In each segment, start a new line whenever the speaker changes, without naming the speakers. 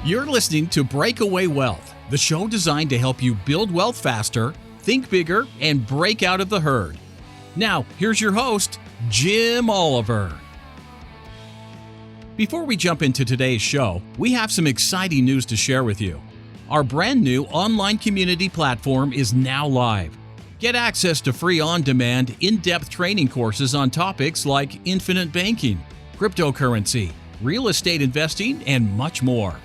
You're listening to Breakaway Wealth, the show designed to help you build wealth faster, think bigger, and break out of the herd. Now, here's your host, Jim Oliver. Before we jump into today's show, we have some exciting news to share with you. Our brand new online community platform is now live. Get access to free on-demand, in-depth training courses on topics like infinite banking, cryptocurrency, real estate investing, and much more.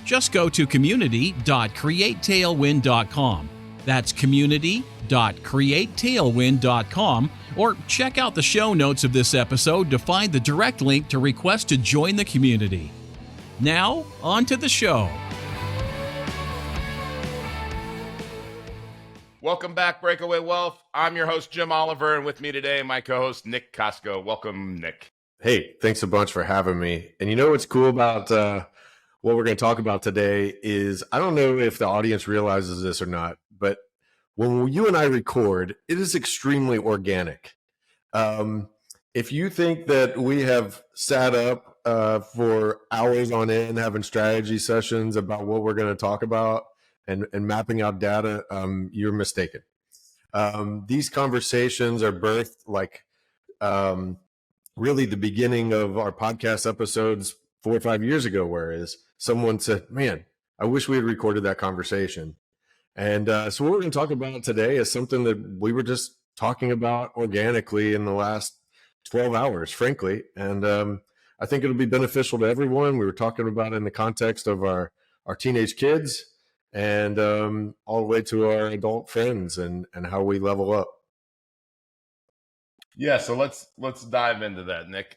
Just go to community.createtailwind.com. That's community.createtailwind.com, or check out the show notes of this episode to find the direct link to request to join the community. Now, on to the show.
Welcome back, Breakaway Wealth. I'm your host, Jim Oliver, and with me today, my co-host, Nick Costco. Welcome, Nick.
Hey, thanks a bunch for having me. And you know what's cool about what we're going to talk about today is, I don't know if the audience realizes this or not, but when you and I record, it is extremely organic. If you think that we have sat up for hours on end having strategy sessions about what we're going to talk about and mapping out data, you're mistaken. These conversations are birthed like really the beginning of our podcast episodes 4 or 5 years ago, whereas someone said, man, I wish we had recorded that conversation. And so what we're going to talk about today is something that we were just talking about organically in the last 12 hours, frankly. And I think it'll be beneficial to everyone. We were talking about it in the context of our teenage kids and all the way to our adult friends and how we level up.
Yeah, so let's dive into that, Nick.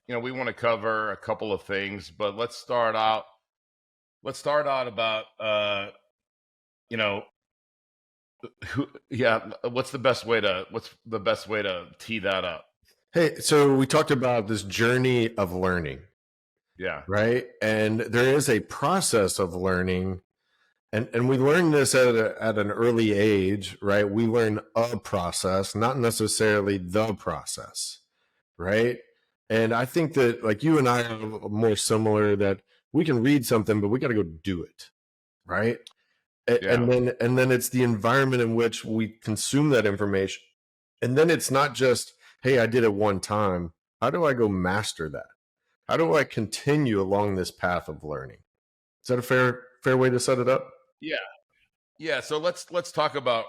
We want to cover a couple of things, but let's start out about what's the best way to tee that up?
Hey, so we talked about this journey of learning.
Yeah.
Right? And there is a process of learning, and we learn this at an early age, right? We learn a process, not necessarily the process, right? And I think that like you and I are more similar, that we can read something, but we got to go do it, right?
Yeah.
And then it's the environment in which we consume that information. And then it's not just, hey, I did it one time. How do I go master that? How do I continue along this path of learning? Is that a fair way to set it up?
Yeah. So let's talk about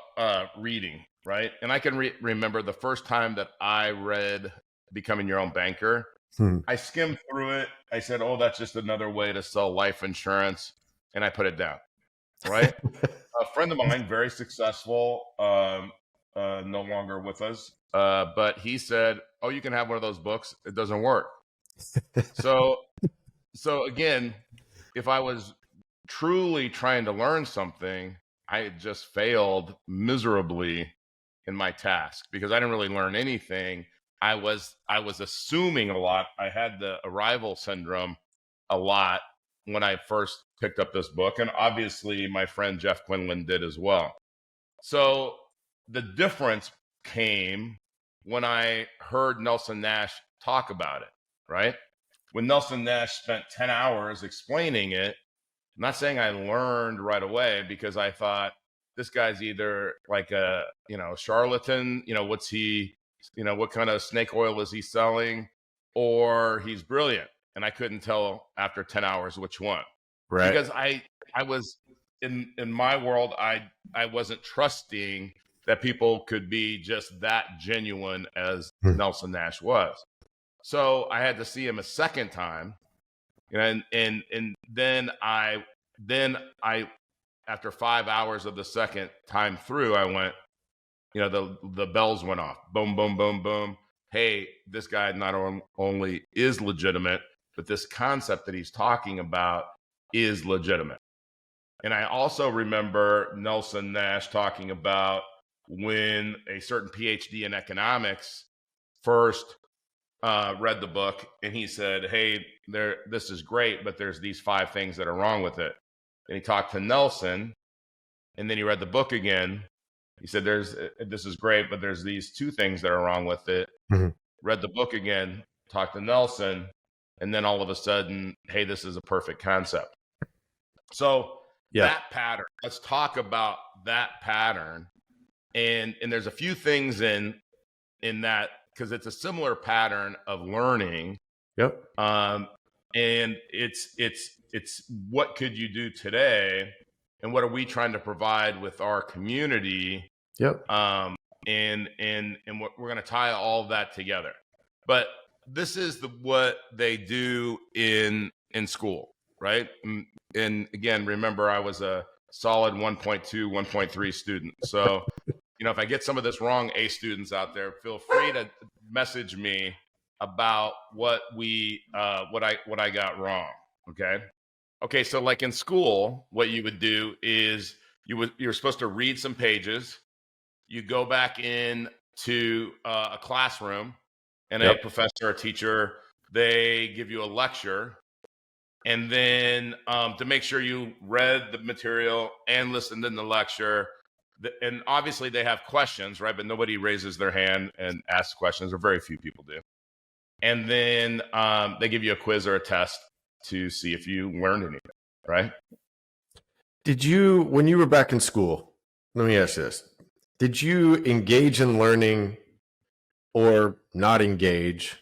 reading, right? And I can remember the first time that I read Becoming Your Own Banker. I skimmed through it. I said, oh, that's just another way to sell life insurance. And I put it down, right? A friend of mine, very successful, no longer with us, but he said, oh, you can have one of those books. It doesn't work. So again, if I was truly trying to learn something, I had just failed miserably in my task because I didn't really learn anything. I was assuming a lot. I had the arrival syndrome a lot when I first picked up this book, and obviously my friend Jeff Quinlan did as well. So the difference came when I heard Nelson Nash talk about it, right? When Nelson Nash spent 10 hours explaining it, I'm not saying I learned right away because I thought this guy's either like a, charlatan, what's he, what kind of snake oil is he selling, or he's brilliant. And I couldn't tell after 10 hours which one.
Right.
Because I was in my world, I wasn't trusting that people could be just that genuine as Nelson Nash was. So I had to see him a second time. And then I after 5 hours of the second time through, I went, the bells went off. Boom, boom, boom, boom. Hey, this guy not only is legitimate, but this concept that he's talking about is legitimate. And I also remember Nelson Nash talking about when a certain PhD in economics first read the book, and he said, hey, this is great, but there's these 5 things that are wrong with it. And he talked to Nelson, and then he read the book again. He said, this is great, but there's these 2 things that are wrong with it. Read the book again, talked to Nelson, and then all of a sudden, hey, this is a perfect concept. So
Yeah.
that pattern, let's talk about that pattern. And there's a few things in that, because it's a similar pattern of learning.
Yep.
And it's what could you do today, and what are we trying to provide with our community?
Yep.
And what we're going to tie all of that together. But this is what they do in school, right? And again, remember, I was a solid 1.2, 1.3 student. So, if I get some of this wrong, A students out there, feel free to message me about what I got wrong. Okay. So like in school, what you would do is you're supposed to read some pages. You go back in to a classroom, and a professor or teacher, they give you a lecture. And then to make sure you read the material and listened in the lecture, and obviously they have questions, right? But nobody raises their hand and asks questions, or very few people do. And then they give you a quiz or a test to see if you learned anything, right?
Did you, when you were back in school, let me ask this, did you engage in learning or not engage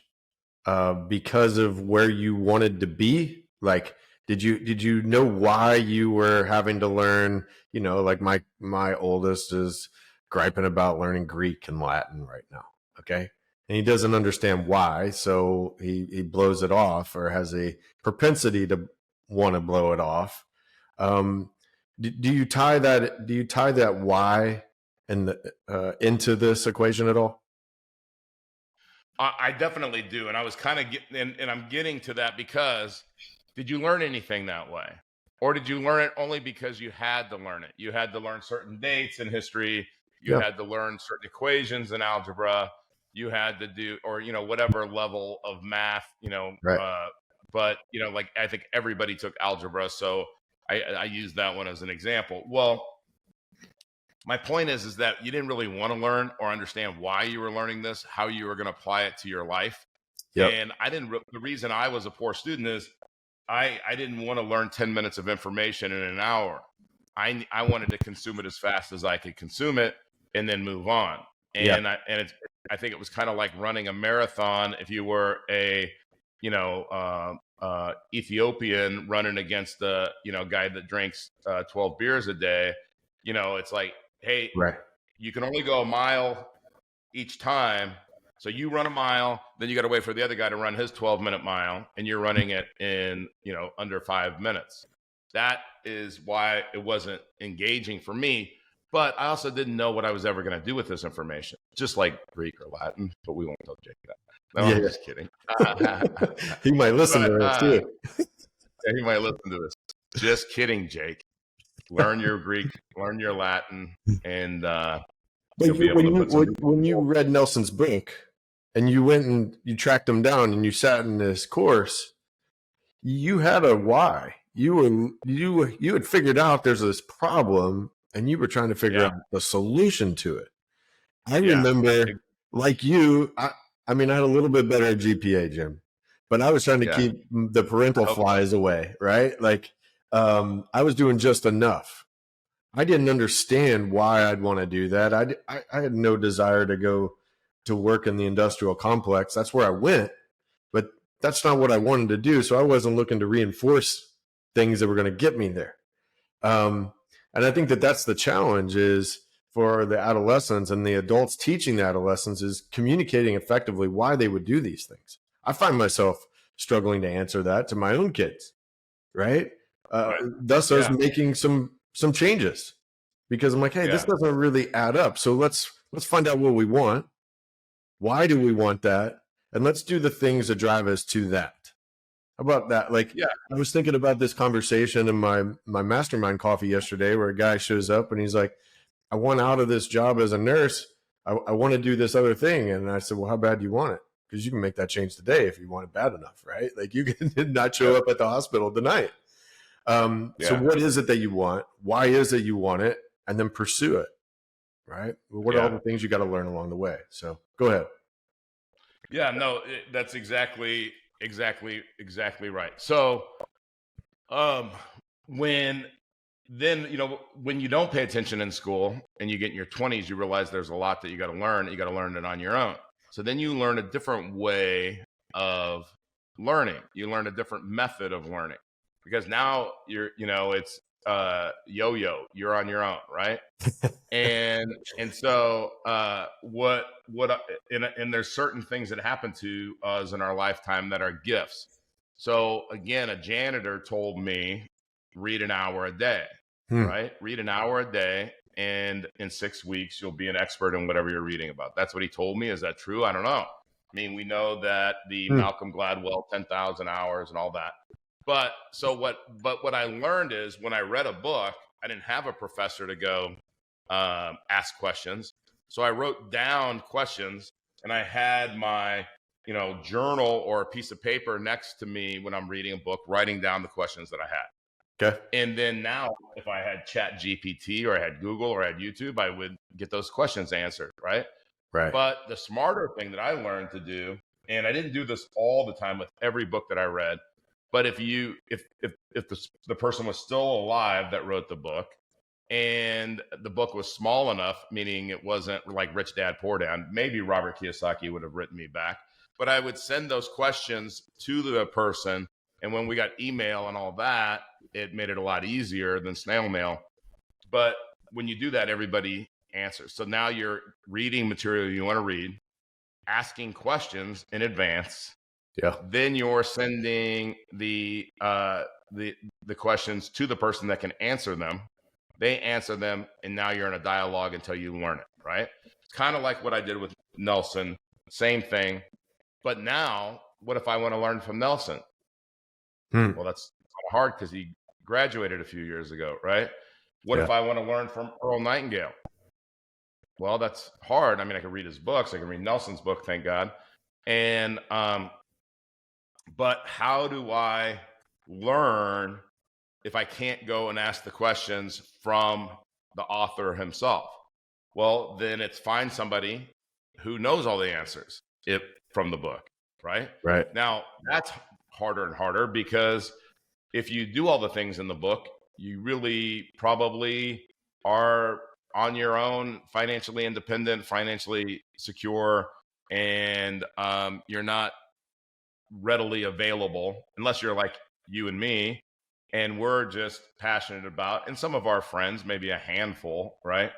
because of where you wanted to be? Like, did you know why you were having to learn? Like my oldest is griping about learning Greek and Latin right now. Okay. And he doesn't understand why. So he blows it off, or has a propensity to want to blow it off. Do you tie that why and into this equation at all?
I definitely do. And I was kind of getting, and I'm getting to that, because did you learn anything that way? Or did you learn it only because you had to learn it? You had to learn certain dates in history. You had to learn certain equations in algebra. You had to do, or, whatever level of math,
Right.
but, like, I think everybody took algebra. So I use that one as an example. Well, my point is that you didn't really want to learn or understand why you were learning this, how you were going to apply it to your life.
Yep.
And the reason I was a poor student is I didn't want to learn 10 minutes of information in an hour. I wanted to consume it as fast as I could consume it and then move on. And I think it was kind of like running a marathon. If you were a, Ethiopian running against the, guy that drinks 12 beers a day, it's like, hey,
Right.
you can only go a mile each time. So you run a mile, then you got to wait for the other guy to run his 12-minute mile, and you're running it in, under 5 minutes. That is why it wasn't engaging for me. But I also didn't know what I was ever going to do with this information, just like Greek or Latin. But we won't tell Jake that. No, I'm just kidding.
He might listen to this too.
Yeah, he might listen to this. Just kidding, Jake. Learn your Greek, learn your Latin, and
when you read Nelson's book and you went and you tracked him down and you sat in this course, you had a why. You had figured out there's this problem, and you were trying to figure out the solution to it. I remember, like you, I had a little bit better GPA, Jim, but I was trying to keep the parental flies away, right? Like, I was doing just enough. I didn't understand why I'd want to do that. I had no desire to go to work in the industrial complex. That's where I went, but that's not what I wanted to do. So I wasn't looking to reinforce things that were going to get me there. And I think that's the challenge is for the adolescents and the adults teaching the adolescents is communicating effectively why they would do these things. I find myself struggling to answer that to my own kids, right? Thus I was making some changes because I'm like, hey, this doesn't really add up. So let's find out what we want. Why do we want that? And let's do the things that drive us to that. How about that? Like, I was thinking about this conversation in my mastermind coffee yesterday where a guy shows up and he's like, I want out of this job as a nurse. I want to do this other thing. And I said, well, how bad do you want it? Because you can make that change today if you want it bad enough, right? Like you can not show up at the hospital tonight. So what is it that you want? Why is it you want it? And then pursue it, right? What are all the things you got to learn along the way? So go ahead.
Yeah, no, that's exactly right. So when then, when you don't pay attention in school and you get in your 20s, you realize there's a lot that you got to learn. You got to learn it on your own. So then you learn a different way of learning. You learn a different method of learning, because now it's yo-yo. You're on your own, right? and so and there's certain things that happen to us in our lifetime that are gifts. So again, a janitor told me, read an hour a day, right? Read an hour a day, and in 6 weeks, you'll be an expert in whatever you're reading about. That's what he told me. Is that true? I don't know. I mean, we know that the Malcolm Gladwell 10,000 hours and all that. But what I learned is, when I read a book, I didn't have a professor to go ask questions. So I wrote down questions, and I had my journal or a piece of paper next to me when I'm reading a book, writing down the questions that I had.
Okay.
And then now, if I had Chat GPT or I had Google or I had YouTube, I would get those questions answered, right?
Right.
But the smarter thing that I learned to do, and I didn't do this all the time with every book that I read, but if the person was still alive that wrote the book, and the book was small enough, meaning it wasn't like Rich Dad Poor Dad, maybe Robert Kiyosaki would have written me back, but I would send those questions to the person. And when we got email and all that, it made it a lot easier than snail mail. But when you do that, everybody answers. So now you're reading material you want to read, asking questions in advance.
Yeah.
Then you're sending the questions to the person that can answer them. They answer them, and now you're in a dialogue until you learn it, right? It's kind of like what I did with Nelson. Same thing. But now, what if I want to learn from Nelson? Well, that's kind of hard because he graduated a few years ago, right? What if I want to learn from Earl Nightingale? Well, that's hard. I mean, I can read his books. I can read Nelson's book, thank God. And but how do I learn if I can't go and ask the questions from the author himself? Well, then it's find somebody who knows all the answers from the book, right?
Right.
Now, that's harder and harder, because if you do all the things in the book, you really probably are on your own, financially independent, financially secure, and you're not readily available unless you're like you and me, and we're just passionate about, and some of our friends, maybe a handful, right?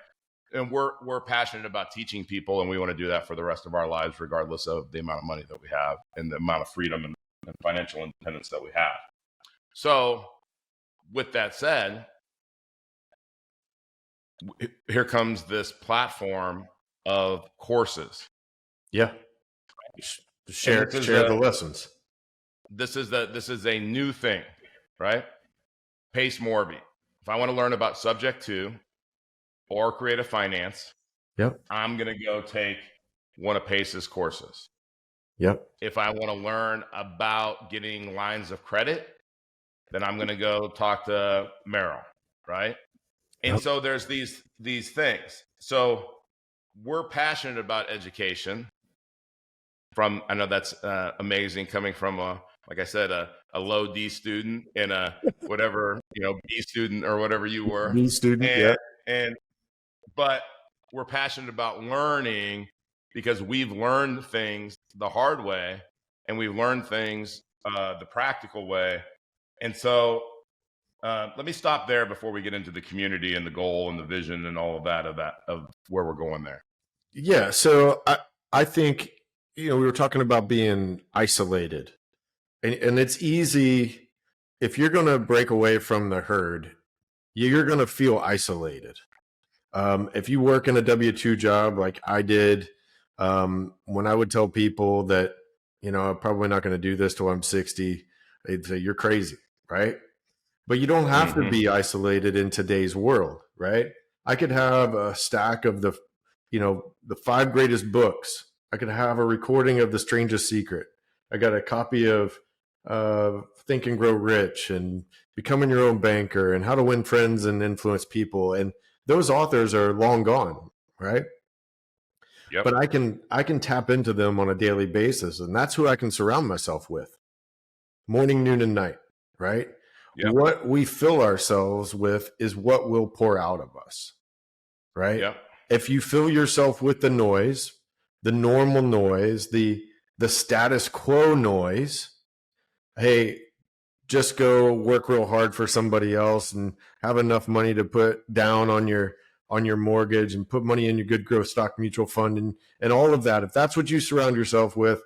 And we're passionate about teaching people, and we want to do that for the rest of our lives, regardless of the amount of money that we have and the amount of freedom and financial independence that we have. So with that said, here comes this platform of courses.
Yeah. Share the lessons.
This is a new thing, right? Pace Morby. If I want to learn about Subject 2 or creative finance, I'm going to go take one of Pace's courses.
Yep.
If I want to learn about getting lines of credit, then I'm going to go talk to Merrill, right? And so there's these things. So we're passionate about education. I know that's amazing, coming from like I said, a low D student and a whatever, B student or whatever you were.
B student,
but we're passionate about learning, because we've learned things the hard way, and we've learned things the practical way. And so let me stop there before we get into the community and the goal and the vision and all of that of where we're going there.
Yeah. So I think, we were talking about being isolated, and it's easy. If you're going to break away from the herd, you're going to feel isolated. If you work in a W-2 job like I did, when I would tell people that, I'm probably not going to do this till I'm 60, they'd say, you're crazy, right? But you don't have to be isolated in today's world, right? I could have a stack of the 5 greatest books. I could have a recording of The Strangest Secret. I got a copy of Think and Grow Rich and Becoming Your Own Banker and How to Win Friends and Influence People. And those authors are long gone, right?
Yep.
But I can tap into them on a daily basis, and that's who I can surround myself with, morning, noon, and night, right?
Yep.
What we fill ourselves with is what will pour out of us, right?
Yep.
If you fill yourself with the noise, the normal noise, the status quo noise, hey, just go work real hard for somebody else and have enough money to put down on your mortgage and put money in your good growth stock mutual fund and all of that. If that's what you surround yourself with,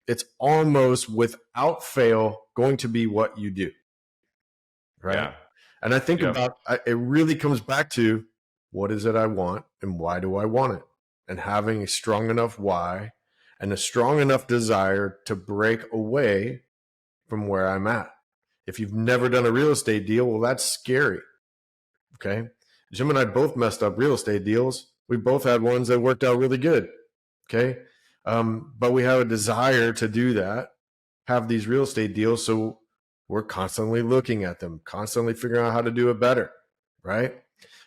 it's almost without fail going to be what you do. Right.
Yeah.
And I think about it really comes back to what is it I want and why do I want it? And having a strong enough why and a strong enough desire to break away from where I'm at. If you've never done a real estate deal, well, that's scary. Okay. Jim and I both messed up real estate deals. We both had ones that worked out really good. Okay. But we have a desire to do that, have these real estate deals. So we're constantly looking at them, constantly figuring out how to do it better. Right.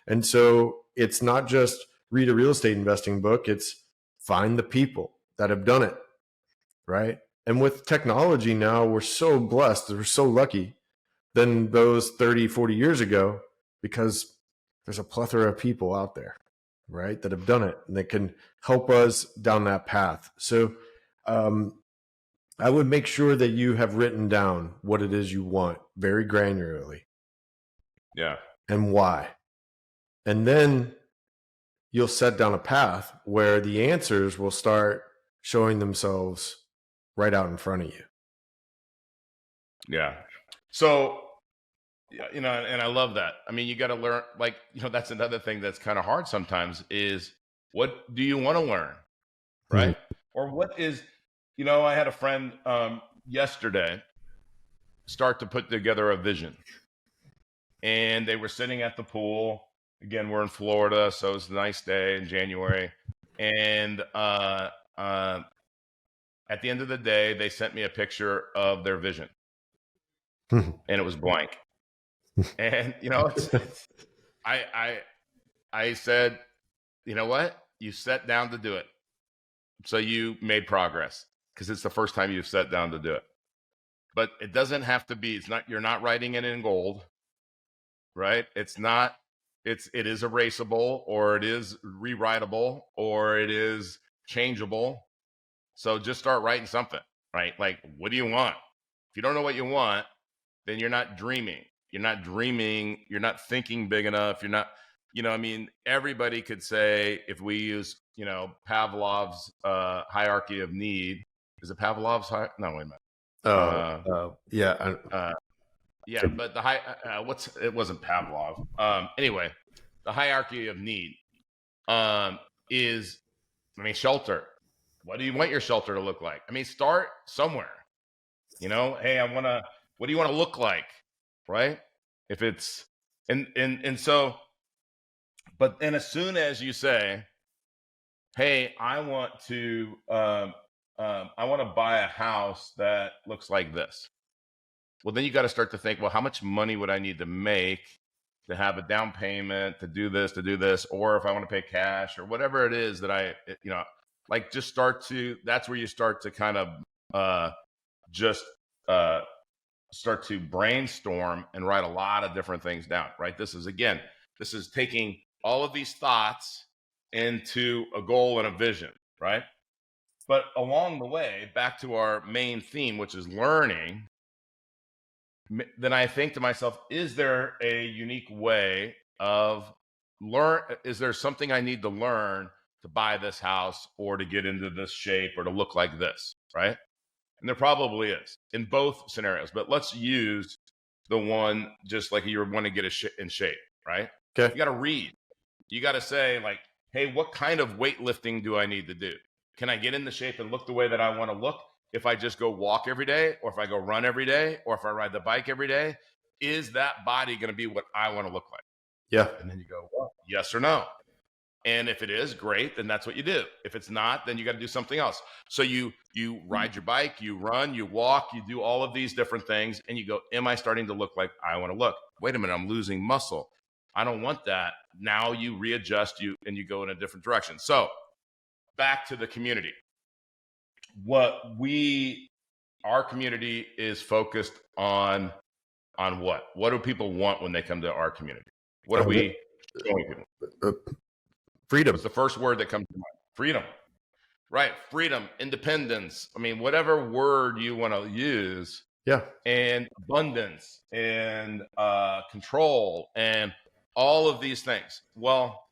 And so it's not just read a real estate investing book. It's find the people that have done it. Right. And with technology now, we're so blessed, we're so lucky than those 30, 40 years ago, because there's a plethora of people out there, right, that have done it and that can help us down that path. So I would make sure that you have written down what it is you want very granularly.
Yeah.
And why. And then you'll set down a path where the answers will start showing themselves right out in front of you.
Yeah. So, you know, and I love that. I mean, you got to learn, like, you know, that's another thing that's kind of hard sometimes is what do you want to learn? Right. Or what is, you know, I had a friend yesterday start to put together a vision, and they were sitting at the pool. Again, we're in Florida, so it was a nice day in January. And at the end of the day, they sent me a picture of their vision, and it was blank. And you know, I said, you know what? You sat down to do it, so you made progress because it's the first time you've sat down to do it. But it doesn't have to be. It's not. You're not writing it in gold, right? It's not. It is erasable, or it is rewritable, or it is changeable. So just start writing something, right? Like, what do you want? If you don't know what you want, then you're not dreaming. You're not dreaming. You're not thinking big enough. You're not, you know, I mean, everybody could say, if we use, you know, Pavlov's hierarchy of need, is it Pavlov's? No, wait a minute. Yeah, but the it wasn't Pavlov. Anyway, the hierarchy of need is, I mean, shelter. What do you want your shelter to look like? I mean, start somewhere. You know, hey, what do you want to look like? Right? If it's, and so, but then as soon as you say, hey, I want to buy a house that looks like this. Well, then you got to start to think, well, how much money would I need to make to have a down payment, to do this, or if I want to pay cash or whatever it is that you know, like just that's where you start to kind of start to brainstorm and write a lot of different things down, right? This is taking all of these thoughts into a goal and a vision, right? But along the way, back to our main theme, which is learning, then I think to myself, is there a unique way of is there something I need to learn to buy this house or to get into this shape or to look like this, right? And there probably is in both scenarios, but let's use the one just like you want to get in shape, right?
Okay.
You got to read. You got to say like, hey, what kind of weightlifting do I need to do? Can I get in the shape and look the way that I want to look? If I just go walk every day, or if I go run every day, or if I ride the bike every day, is that body going to be what I want to look like?
Yeah.
And then you go, well, yes or no. And if it is, great, then that's what you do. If it's not, then you got to do something else. So you ride your bike, you run, you walk, you do all of these different things, and you go, am I starting to look like I want to look? Wait a minute, I'm losing muscle. I don't want that. Now you readjust and you go in a different direction. So back to the community. Our community is focused on on what? What do people want when they come to our community? What are we showing people?
Freedom.
What's the first word that comes to mind? Freedom. Right. Freedom, independence. I mean, whatever word you want to use.
Yeah.
And abundance and control and all of these things. Well,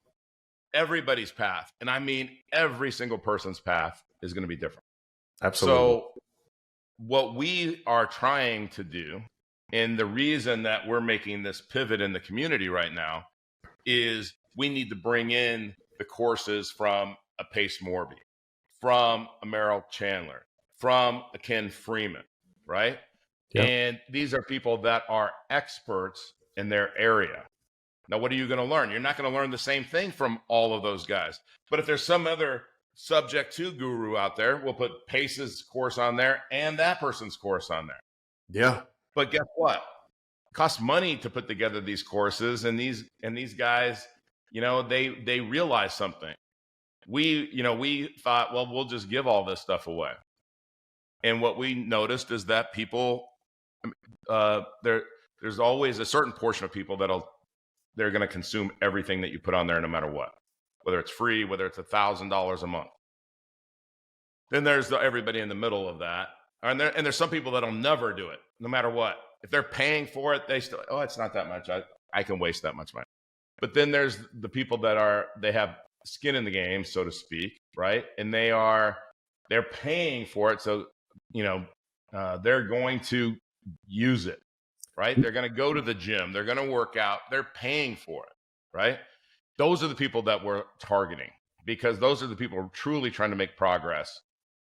everybody's path, and I mean every single person's path, is going to be different.
Absolutely.
So what we are trying to do, and the reason that we're making this pivot in the community right now, is we need to bring in the courses from a Pace Morby, from a Merrill Chandler, from a Ken Freeman, right? Yep. And these are people that are experts in their area. Now, what are you going to learn? You're not going to learn the same thing from all of those guys. But if there's some other subject to guru out there, we'll put Pace's course on there and that person's course on there.
Yeah.
But guess what? It costs money to put together these courses, and these guys, they realize something. We thought, well, we'll just give all this stuff away. And what we noticed is that people, there's always a certain portion of people they're going to consume everything that you put on there, no matter what, whether it's free, whether it's $1,000 a month. Then there's everybody in the middle of that. And there's some people that'll never do it, no matter what. If they're paying for it, they still, it's not that much. I can waste that much money. But then there's the people they have skin in the game, so to speak, right? And they're paying for it. So, they're going to use it, right? They're going to go to the gym. They're going to work out. They're paying for it, right? Those are the people that we're targeting, because those are the people who are truly trying to make progress.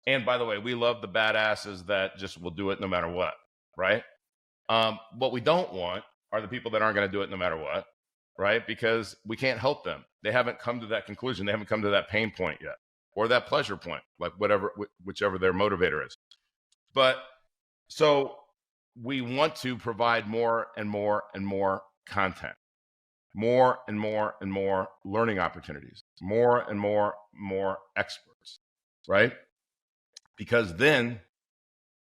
And by the way, we love the badasses that just will do it no matter what, right? What we don't want are the people that aren't going to do it no matter what, right? Because we can't help them. They haven't come to that conclusion. They haven't come to that pain point yet, or that pleasure point, like whichever their motivator is. But so we want to provide more and more and more content, more and more and more learning opportunities, more and more experts, right? Because then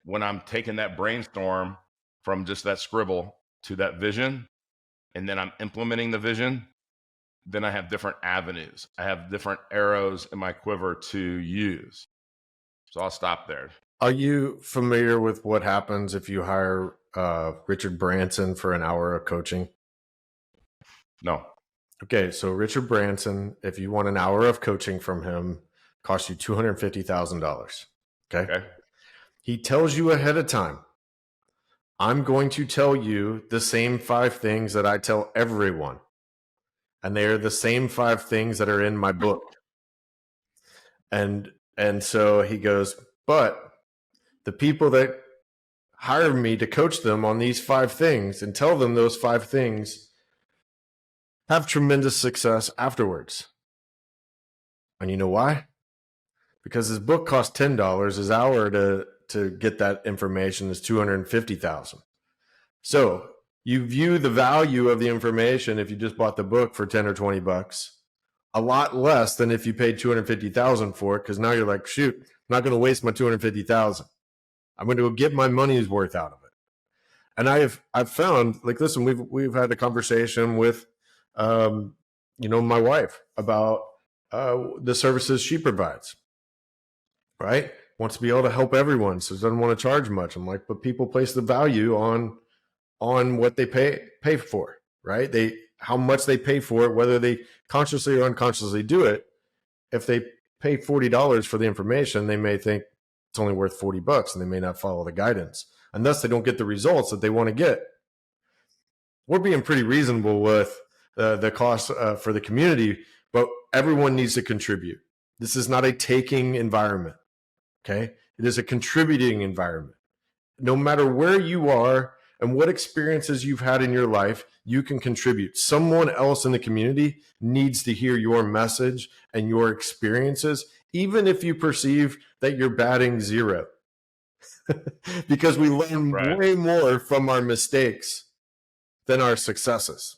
when I'm taking that brainstorm from just that scribble to that vision, and then I'm implementing the vision, then I have different avenues. I have different arrows in my quiver to use. So I'll stop there.
Are you familiar with what happens if you hire Richard Branson for an hour of coaching?
No.
Okay, so Richard Branson, if you want an hour of coaching from him, costs you $250,000. Okay. He tells you ahead of time, I'm going to tell you the same 5 things that I tell everyone. And they are the same 5 things that are in my book. And so he goes, but the people that hire me to coach them on these 5 things and tell them those 5 things have tremendous success afterwards. And you know why? Because his book costs $10. His hour to get that information is $250,000. So you view the value of the information if you just bought the book for 10 or 20 bucks, a lot less than if you paid $250,000 for it, because now you're like, shoot, I'm not going to waste my $250,000. I'm going to get my money's worth out of it. And I've found, like, listen, we've had a conversation with my wife about the services she provides, right? Wants to be able to help everyone, so doesn't want to charge much. I'm like, but people place the value on what they pay for, right? How much they pay for it, whether they consciously or unconsciously do it. If they pay $40 for the information, they may think it's only worth $40, and they may not follow the guidance, and thus they don't get the results that they want to get. We're being pretty reasonable with the cost for the community, but everyone needs to contribute. This is not a taking environment, okay? It is a contributing environment. No matter where you are and what experiences you've had in your life, you can contribute. Someone else in the community needs to hear your message and your experiences, even if you perceive that you're batting 0. Because we learn way more from our mistakes than our successes.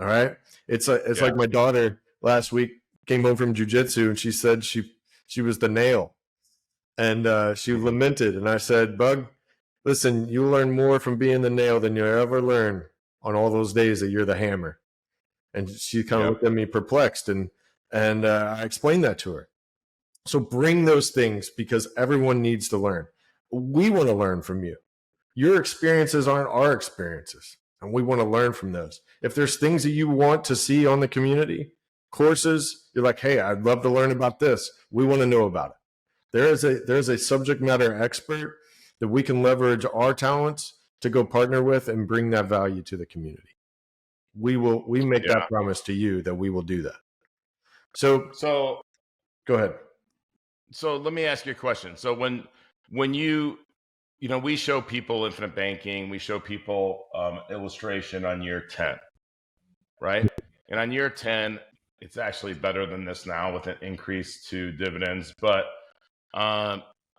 All right? It's like my daughter last week came home from jiu-jitsu, and she said she was the nail. And she lamented. And I said, Bug, listen, you learn more from being the nail than you'll ever learn on all those days that you're the hammer. And she kind of looked at me perplexed, and I explained that to her. So bring those things, because everyone needs to learn. We want to learn from you. Your experiences aren't our experiences, and we want to learn from those. If there's things that you want to see on the community, courses, you're like, hey, I'd love to learn about this. We want to know about it. There's a subject matter expert that we can leverage our talents to go partner with and bring that value to the community. We make that promise to you that we will do that. So go ahead.
So let me ask you a question. So when you we show people infinite banking, we show people illustration on year 10, right? And on year 10, it's actually better than this now with an increase to dividends. But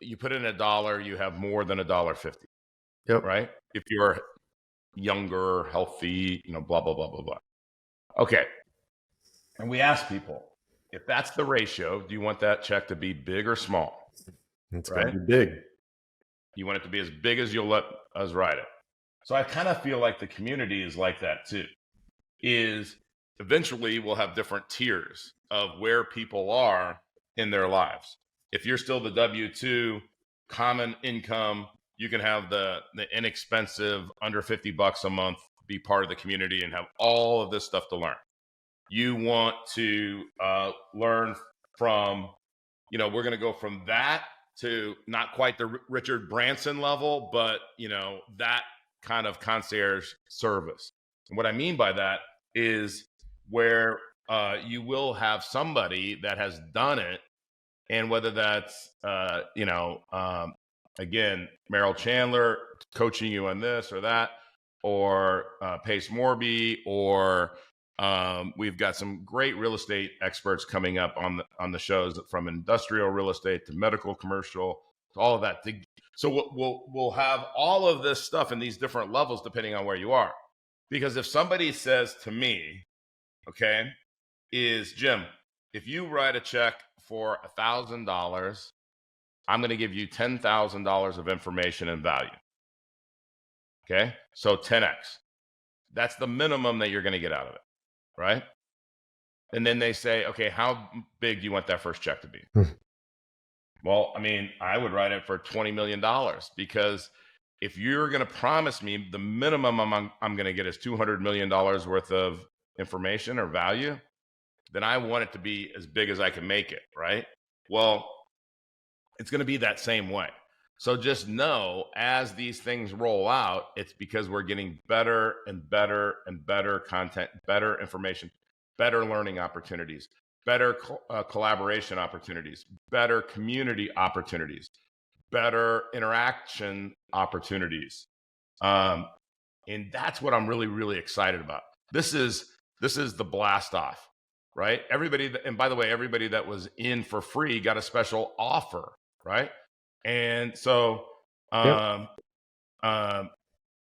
you put in $1, you have more than $1.50.
Yep.
Right? If you're younger, healthy, blah, blah, blah, blah, blah. Okay. And we ask people, if that's the ratio, do you want that check to be big or small?
It's got to be big.
You want it to be as big as you'll let us write it. So I kind of feel like the community is like that too. Is eventually we'll have different tiers of where people are in their lives. If you're still the W-2 common income, you can have the inexpensive under $50 a month, be part of the community and have all of this stuff to learn. You want to learn from, we're going to go from that to not quite the Richard Branson level, but, that kind of concierge service. And what I mean by that is where you will have somebody that has done it. And whether that's, again, Merrill Chandler coaching you on this or that, or Pace Morby, or we've got some great real estate experts coming up on the shows, from industrial real estate to medical, commercial, to all of that. So we'll have all of this stuff in these different levels depending on where you are. Because if somebody says to me, okay, is Jim, if you write a check for $1,000, I'm going to give you $10,000 of information and value. Okay, so 10x. That's the minimum that you're going to get out of it, right? And then they say, okay, how big do you want that first check to be? Well, I would write it for $20 million, because if you're going to promise me the minimum I'm going to get is $200 million worth of information or value, then I want it to be as big as I can make it, right? Well, it's going to be that same way. So just know, as these things roll out, it's because we're getting better and better and better content, better information, better learning opportunities, better collaboration opportunities, better community opportunities, better interaction opportunities. And that's what I'm really, really excited about. This is the blast off, right? And by the way, everybody that was in for free got a special offer, right? And so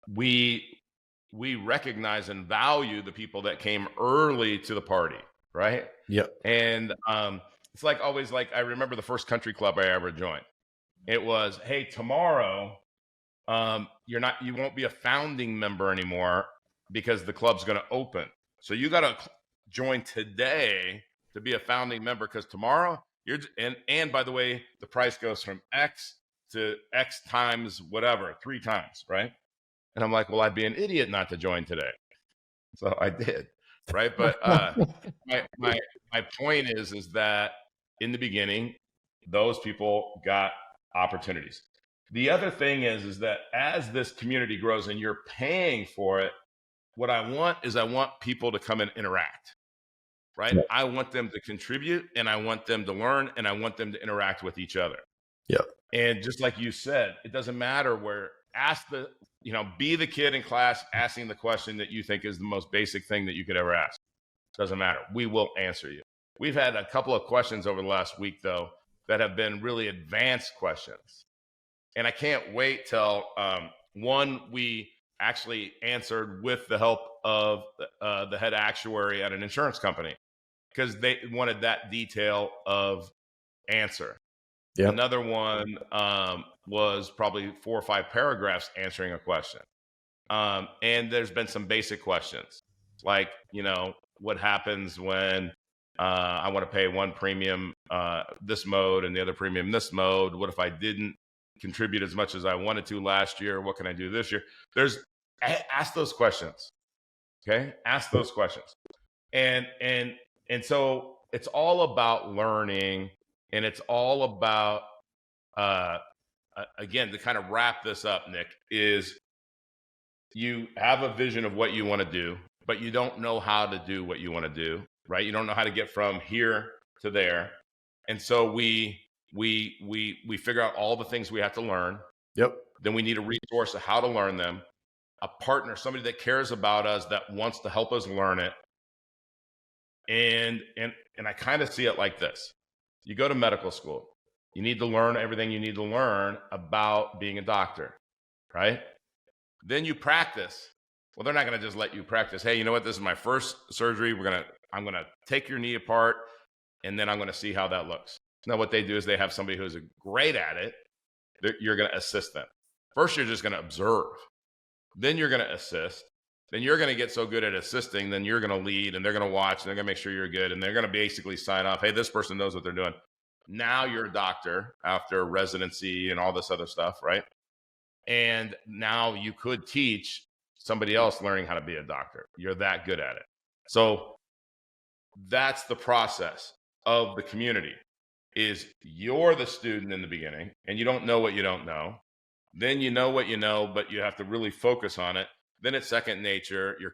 we recognize and value the people that came early to the party, right?
Yep.
And it's like always, like I remember the first country club I ever joined. It was, hey, tomorrow you won't be a founding member anymore because the club's going to open. So you got to join today to be a founding member, because tomorrow and by the way, the price goes from X to X times whatever, 3 times, right? And I'm like, well, I'd be an idiot not to join today. So I did, right? But my point is that in the beginning, those people got opportunities. The other thing is that as this community grows and you're paying for it, what I want people to come and interact. Right? Yep. I want them to contribute, and I want them to learn, and I want them to interact with each other.
Yep.
And just like you said, it doesn't matter where. Be the kid in class asking the question that you think is the most basic thing that you could ever ask. Doesn't matter. We will answer you. We've had a couple of questions over the last week, though, that have been really advanced questions. And I can't wait till one we actually answered with the help of the head actuary at an insurance company, because they wanted that detail of answer. Yep. Another one was probably 4 or 5 paragraphs answering a question. And there's been some basic questions like, what happens when I want to pay one premium this mode and the other premium this mode? What if I didn't contribute as much as I wanted to last year? What can I do this year? Ask those questions. Okay, ask those questions. And so it's all about learning, and it's all about again, to kind of wrap this up, Nick, is you have a vision of what you want to do, but you don't know how to do what you want to do, right? You don't know how to get from here to there. And so we figure out all the things we have to learn.
Yep.
Then we need a resource of how to learn them, a partner, somebody that cares about us, that wants to help us learn it. And I kind of see it like this. You go to medical school. You need to learn everything you need to learn about being a doctor, right? Then you practice. Well, they're not going to just let you practice. Hey, you know what? This is my first surgery. I'm going to take your knee apart, and then I'm going to see how that looks. Now, what they do is they have somebody who's great at it. You're going to assist them. First, you're just going to observe. Then you're going to assist. Then you're going to get so good at assisting, then you're going to lead, and they're going to watch, and they're going to make sure you're good, and they're going to basically sign off, hey, this person knows what they're doing. Now you're a doctor after residency and all this other stuff, right? And now you could teach somebody else learning how to be a doctor. You're that good at it. So that's the process of the community, is you're the student in the beginning, and you don't know what you don't know. Then you know what you know, but you have to really focus on it. Then it's second nature. You're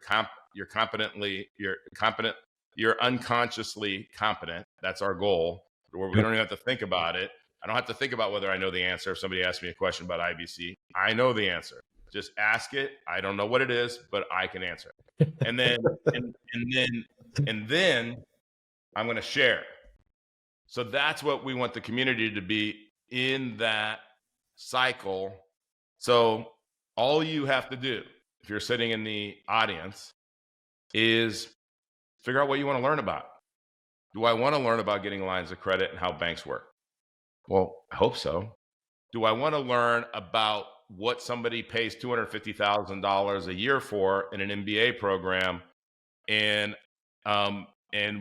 unconsciously competent. That's our goal, where we don't even have to think about it. I don't have to think about whether I know the answer. If somebody asks me a question about IBC, I know the answer. Just ask it. I don't know what it is, but I can answer it. And then, and then I'm going to share. So that's what we want the community to be, in that cycle. So all you have to do, if you're sitting in the audience, is figure out what you want to learn about. Do I want to learn about getting lines of credit and how banks work? Well, I hope so. Do I want to learn about what somebody pays $250,000 a year for in an MBA program, and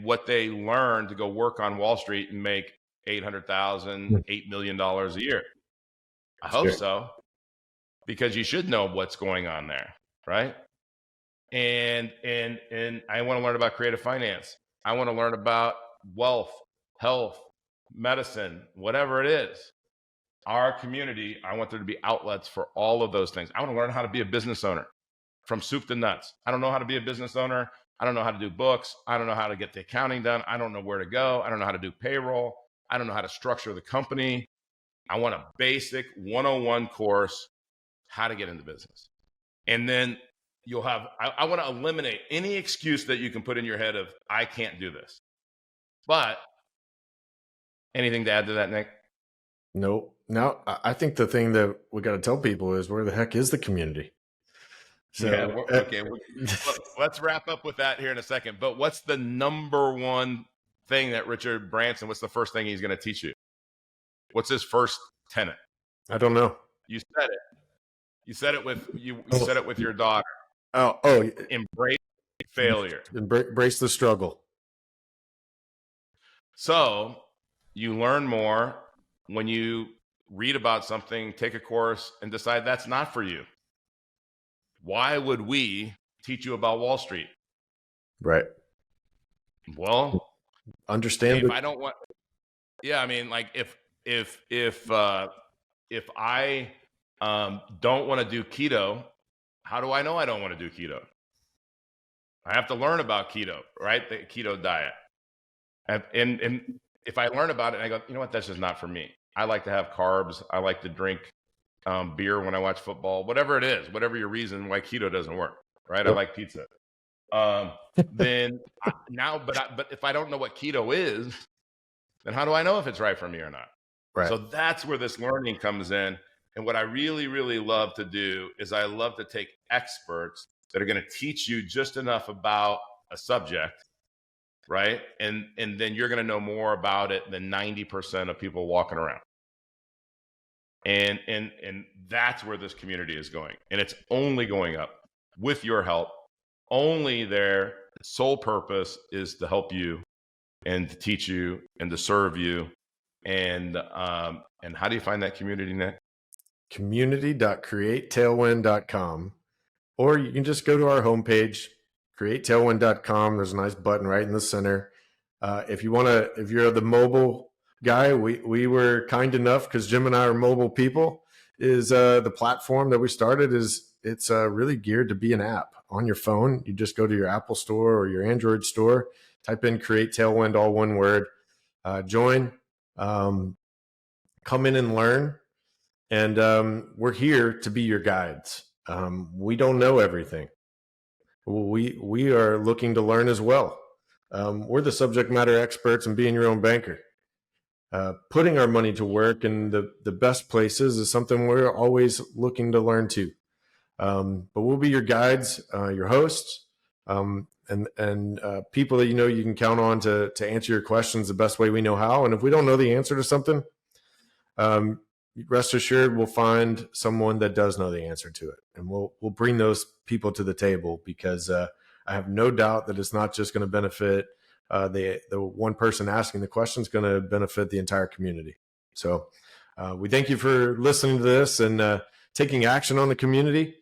what they learn to go work on Wall Street and make $800,000, $8 million a year? I hope so, because you should know what's going on there, right? And I want to learn about creative finance. I want to learn about wealth, health, medicine, whatever it is. Our community, I want there to be outlets for all of those things. I want to learn how to be a business owner from soup to nuts. I don't know how to be a business owner. I don't know how to do books. I don't know how to get the accounting done. I don't know where to go. I don't know how to do payroll. I don't know how to structure the company. I want a basic 101 course, how to get into business. And then you'll have, I want to eliminate any excuse that you can put in your head of, I can't do this. But anything to add to that, Nick?
No. Now, I think the thing that we got to tell people is, where the heck is the community?
So, yeah, okay. Let's wrap up with that here in a second. But what's the number one thing that Richard Branson, what's the first thing he's going to teach you? What's his first tenet?
I don't know.
You said it. You said it with you said it with your daughter.
Oh,
embrace failure.
Embrace the struggle.
So you learn more when you read about something, take a course, and decide that's not for you. Why would we teach you about Wall Street?
Right.
Well,
understand.
If I don't want, yeah, I mean, like if I don't want to do keto, how do I know I don't want to do keto? I have to learn about keto, right? The keto diet. And if I learn about it and I go, you know what, that's just not for me. I like to have carbs. I like to drink beer when I watch football, whatever it is, whatever your reason why keto doesn't work, right? Yep. I like pizza. Then but if I don't know what keto is, then how do I know if it's right for me or not? Right. So that's where this learning comes in. And what I really, really love to do is I love to take experts that are going to teach you just enough about a subject, right? And then you're going to know more about it than 90% of people walking around. And that's where this community is going. And it's only going up with your help. Only their sole purpose is to help you and to teach you and to serve you. And how do you find that community, Nick?
Community.createtailwind.com. Or you can just go to our homepage, createtailwind.com. There's a nice button right in the center. If you're the mobile guy, we were kind enough, because Jim and I are mobile people, is the platform that we started it's really geared to be an app on your phone. You just go to your Apple store or your Android store, type in Create Tailwind, all one word, join, come in and learn. And we're here to be your guides. We don't know everything. We are looking to learn as well. We're the subject matter experts in being your own banker. Putting our money to work in the best places is something we're always looking to learn too. But we'll be your guides, your hosts, and people that you can count on to answer your questions the best way we know how. And if we don't know the answer to something, rest assured we'll find someone that does know the answer to it, and we'll bring those people to the table, because I have no doubt that it's not just going to benefit the one person asking the question, is going to benefit the entire community. So we thank you for listening to this and taking action on the community.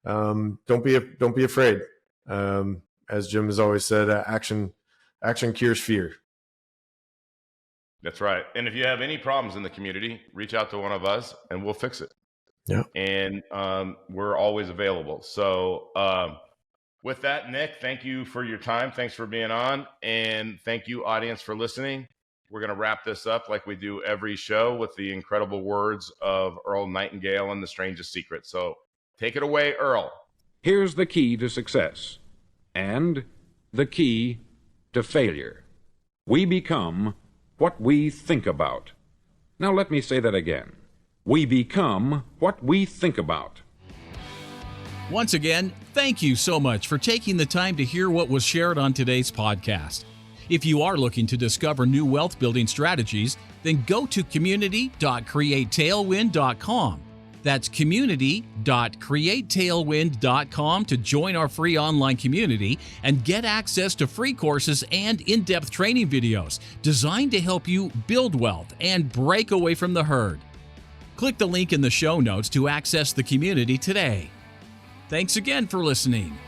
Don't be afraid. As Jim has always said, action cures fear.
That's right. And if you have any problems in the community, reach out to one of us and we'll fix it.
Yeah.
And we're always available. So with that, Nick, thank you for your time. Thanks for being on. And thank you, audience, for listening. We're going to wrap this up like we do every show with the incredible words of Earl Nightingale and The Strangest Secret. So take it away, Earl.
Here's the key to success and the key to failure. We become what we think about. Now let me say that again. We become what we think about.
Once again, thank you so much for taking the time to hear what was shared on today's podcast. If you are looking to discover new wealth building strategies, then go to community.createtailwind.com. That's community.createtailwind.com to join our free online community and get access to free courses and in-depth training videos designed to help you build wealth and break away from the herd. Click the link in the show notes to access the community today. Thanks again for listening.